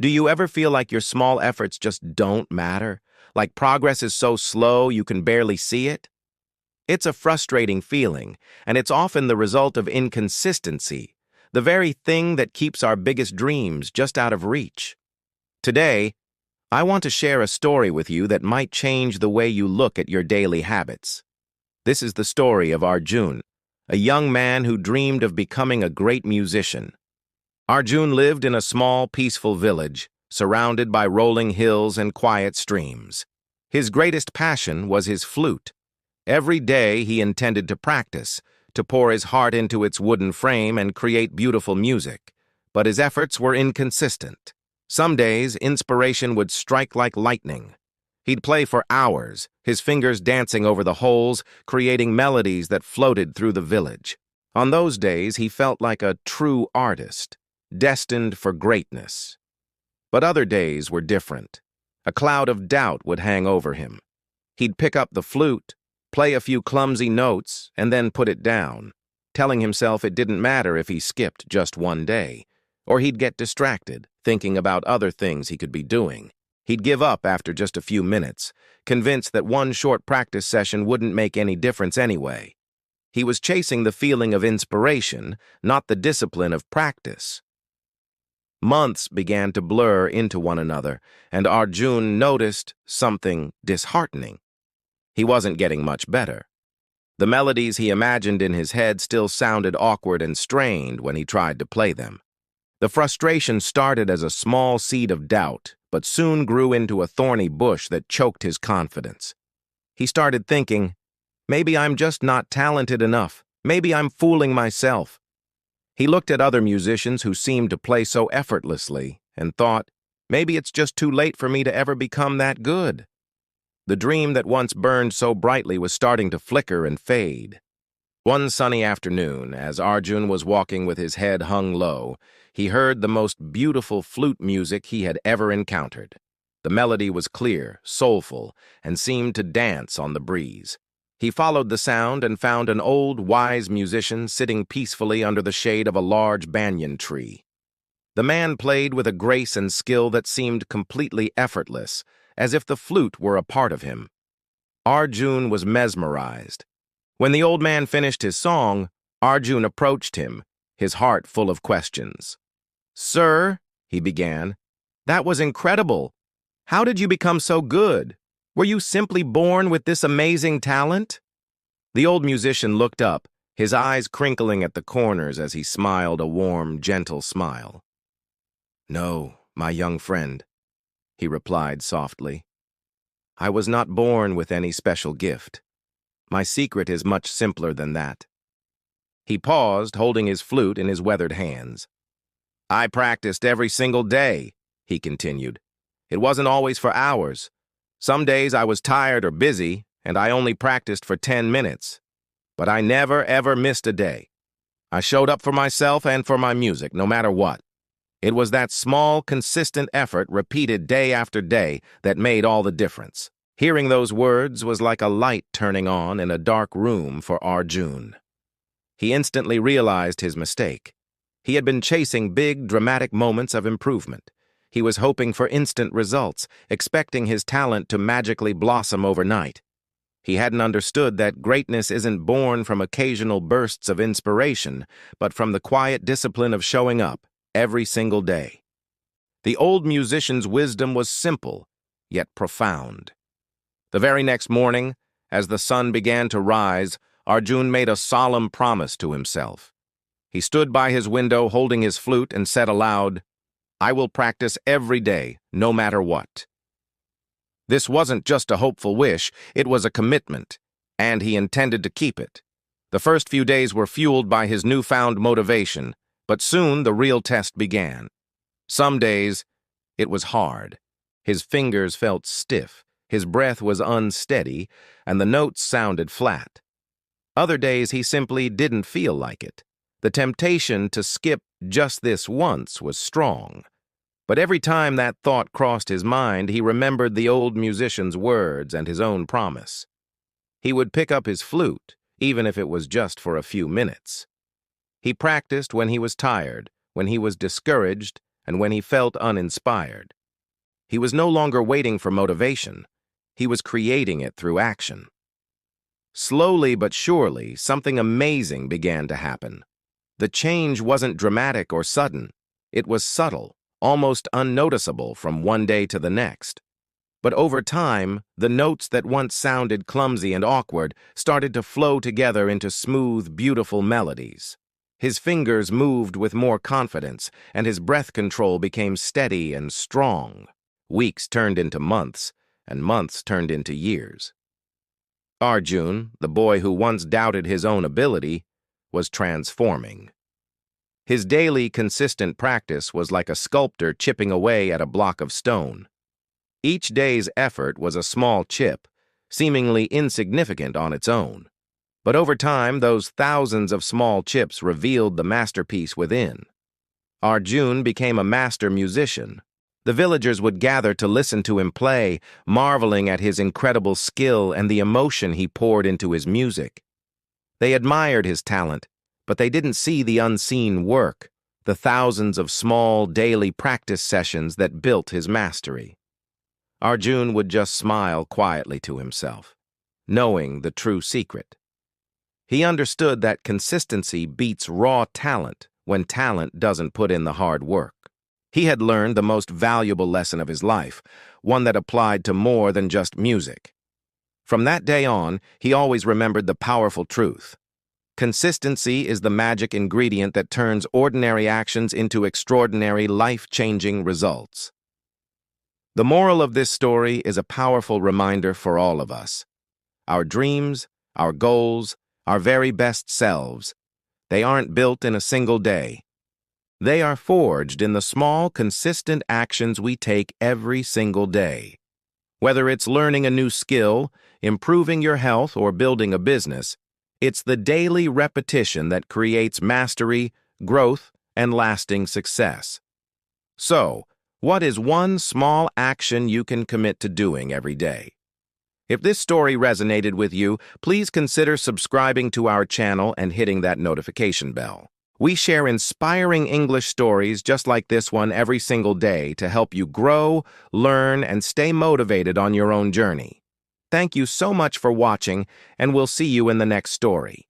Do you ever feel like your small efforts just don't matter? Like progress is so slow you can barely see it? It's a frustrating feeling, and it's often the result of inconsistency, the very thing that keeps our biggest dreams just out of reach. Today, I want to share a story with you that might change the way you look at your daily habits. This is the story of Arjun, a young man who dreamed of becoming a great musician. Arjun lived in a small, peaceful village, surrounded by rolling hills and quiet streams. His greatest passion was his flute. Every day he intended to practice, to pour his heart into its wooden frame and create beautiful music. But his efforts were inconsistent. Some days, inspiration would strike like lightning. He'd play for hours, his fingers dancing over the holes, creating melodies that floated through the village. On those days, he felt like a true artist, destined for greatness. But other days were different. A cloud of doubt would hang over him. He'd pick up the flute, play a few clumsy notes, and then put it down, telling himself it didn't matter if he skipped just one day, or he'd get distracted, thinking about other things he could be doing. He'd give up after just a few minutes, convinced that one short practice session wouldn't make any difference anyway. He was chasing the feeling of inspiration, not the discipline of practice. Months began to blur into one another, and Arjun noticed something disheartening. He wasn't getting much better. The melodies he imagined in his head still sounded awkward and strained when he tried to play them. The frustration started as a small seed of doubt, but soon grew into a thorny bush that choked his confidence. He started thinking, maybe I'm just not talented enough. Maybe I'm fooling myself. He looked at other musicians who seemed to play so effortlessly and thought, maybe it's just too late for me to ever become that good. The dream that once burned so brightly was starting to flicker and fade. One sunny afternoon, as Arjun was walking with his head hung low, he heard the most beautiful flute music he had ever encountered. The melody was clear, soulful, and seemed to dance on the breeze. He followed the sound and found an old, wise musician sitting peacefully under the shade of a large banyan tree. The man played with a grace and skill that seemed completely effortless, as if the flute were a part of him. Arjun was mesmerized. When the old man finished his song, Arjun approached him, his heart full of questions. "Sir," he began, "that was incredible. How did you become so good? Were you simply born with this amazing talent?" The old musician looked up, his eyes crinkling at the corners as he smiled a warm, gentle smile. "No, my young friend," he replied softly. "I was not born with any special gift. My secret is much simpler than that." He paused, holding his flute in his weathered hands. "I practiced every single day," he continued. "It wasn't always for hours. Some days I was tired or busy, and I only practiced for 10 minutes. But I never, ever missed a day. I showed up for myself and for my music, no matter what. It was that small, consistent effort repeated day after day that made all the difference." Hearing those words was like a light turning on in a dark room for Arjun. He instantly realized his mistake. He had been chasing big, dramatic moments of improvement. He was hoping for instant results, expecting his talent to magically blossom overnight. He hadn't understood that greatness isn't born from occasional bursts of inspiration, but from the quiet discipline of showing up every single day. The old musician's wisdom was simple, yet profound. The very next morning, as the sun began to rise, Arjun made a solemn promise to himself. He stood by his window holding his flute and said aloud, "I will practice every day, no matter what." This wasn't just a hopeful wish, it was a commitment, and he intended to keep it. The first few days were fueled by his newfound motivation, but soon the real test began. Some days, it was hard. His fingers felt stiff, his breath was unsteady, and the notes sounded flat. Other days he simply didn't feel like it. The temptation to skip just this once was strong. But every time that thought crossed his mind, he remembered the old musician's words and his own promise. He would pick up his flute, even if it was just for a few minutes. He practiced when he was tired, when he was discouraged, and when he felt uninspired. He was no longer waiting for motivation. He was creating it through action. Slowly but surely, something amazing began to happen. The change wasn't dramatic or sudden. It was subtle, almost unnoticeable from one day to the next. But over time, the notes that once sounded clumsy and awkward started to flow together into smooth, beautiful melodies. His fingers moved with more confidence, and his breath control became steady and strong. Weeks turned into months, and months turned into years. Arjun, the boy who once doubted his own ability, was transforming. His daily, consistent practice was like a sculptor chipping away at a block of stone. Each day's effort was a small chip, seemingly insignificant on its own. But over time, those thousands of small chips revealed the masterpiece within. Arjun became a master musician. The villagers would gather to listen to him play, marveling at his incredible skill and the emotion he poured into his music. They admired his talent, but they didn't see the unseen work, the thousands of small, daily practice sessions that built his mastery. Arjun would just smile quietly to himself, knowing the true secret. He understood that consistency beats raw talent when talent doesn't put in the hard work. He had learned the most valuable lesson of his life, one that applied to more than just music. From that day on, he always remembered the powerful truth. Consistency is the magic ingredient that turns ordinary actions into extraordinary, life-changing results. The moral of this story is a powerful reminder for all of us. Our dreams, our goals, our very best selves, they aren't built in a single day. They are forged in the small, consistent actions we take every single day. Whether it's learning a new skill, improving your health, or building a business, it's the daily repetition that creates mastery, growth, and lasting success. So, what is one small action you can commit to doing every day? If this story resonated with you, please consider subscribing to our channel and hitting that notification bell. We share inspiring English stories just like this one every single day to help you grow, learn, and stay motivated on your own journey. Thank you so much for watching, and we'll see you in the next story.